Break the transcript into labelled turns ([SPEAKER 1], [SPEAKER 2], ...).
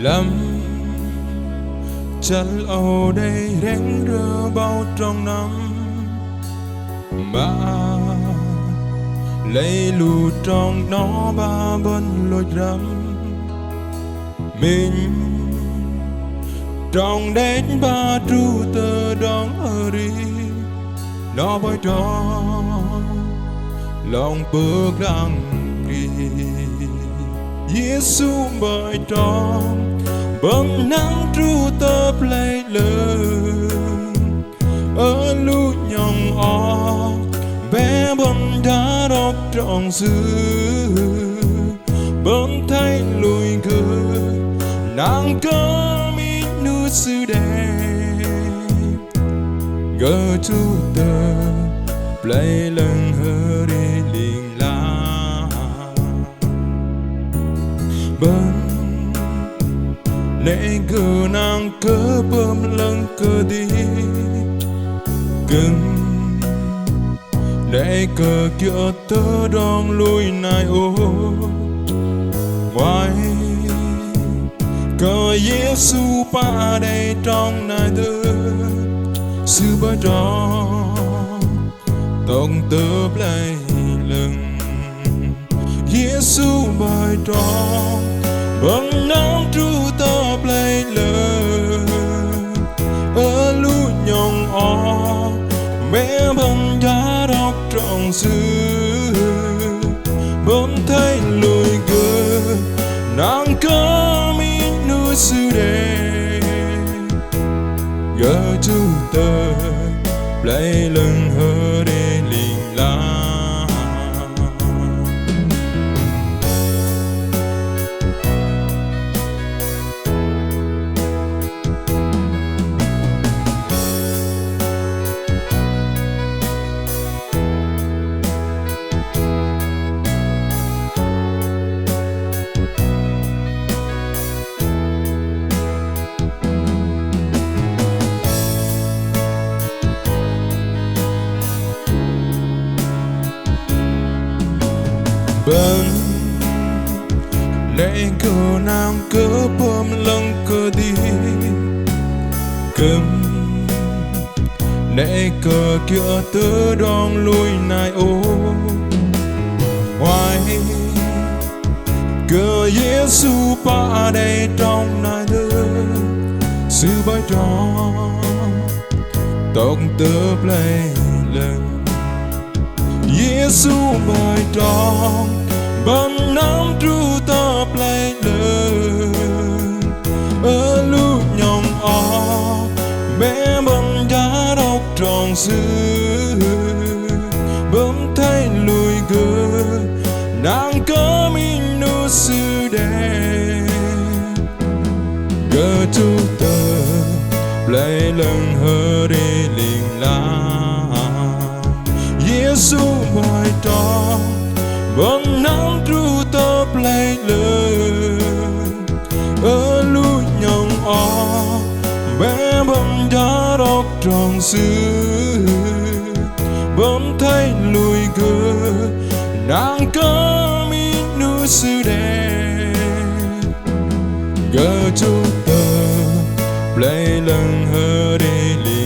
[SPEAKER 1] lắm chân ở đây đánh rơ bao trong năm mà lấy lù trong nó ba bên lối rắm mình trong đến ba tru tơ đón ở đi nó với tròn lòng bước đăng đi Giêsu bởi tròn bâng nắng tru tơ play lưng ở lu nhong o bé bâng đá đọc tròn dư bâng thay lùi gờ nàng cơ mi nu sư đẹp gờ tru tơ play lưng hơ đi liền la bâng nệ gờ nàng cơ bơm lưng cơ đi cưng nệ cờ kia tơ đong lui nai ô ngoài cờ Giêsu pa đây trong nai tơ sư bơi tròn tông tơ play lưng Giêsu bơi tròn bâng nắng tru tơ play lưng ở lu nhong o mẹ bâng đá đọc tròn dư bỗng thấy lùi gờ nàng cơ mi nu sư đề gờ chu tơ play lưng hơ đê liền la bâng nệ cơ nàng cơ bơm lưng cơ đi cơm nệ cơ kia tơ đong lui nai ô hoài cơ Giêsu pa đây trong nai tơ sư bơi tròn tông tơ play lưng Giêsu bơi tròn bâng nắng tru tơ play lưng ở lu nhong o bé bâng đá đọc tròn dư bỗng thấy lùi gờ nàng cơ mình nu sư đẹp gờ chu tơ play lưng hơ đi liền la Giêsu bơi tròn bâng nắng tru tơ play lưng ở lu nhong o bé bâng đá đọc tròn dư bỗng thấy lùi gờ nàng cơ mi nu sư đẹp gờ chu tơ play lưng hơ đi liền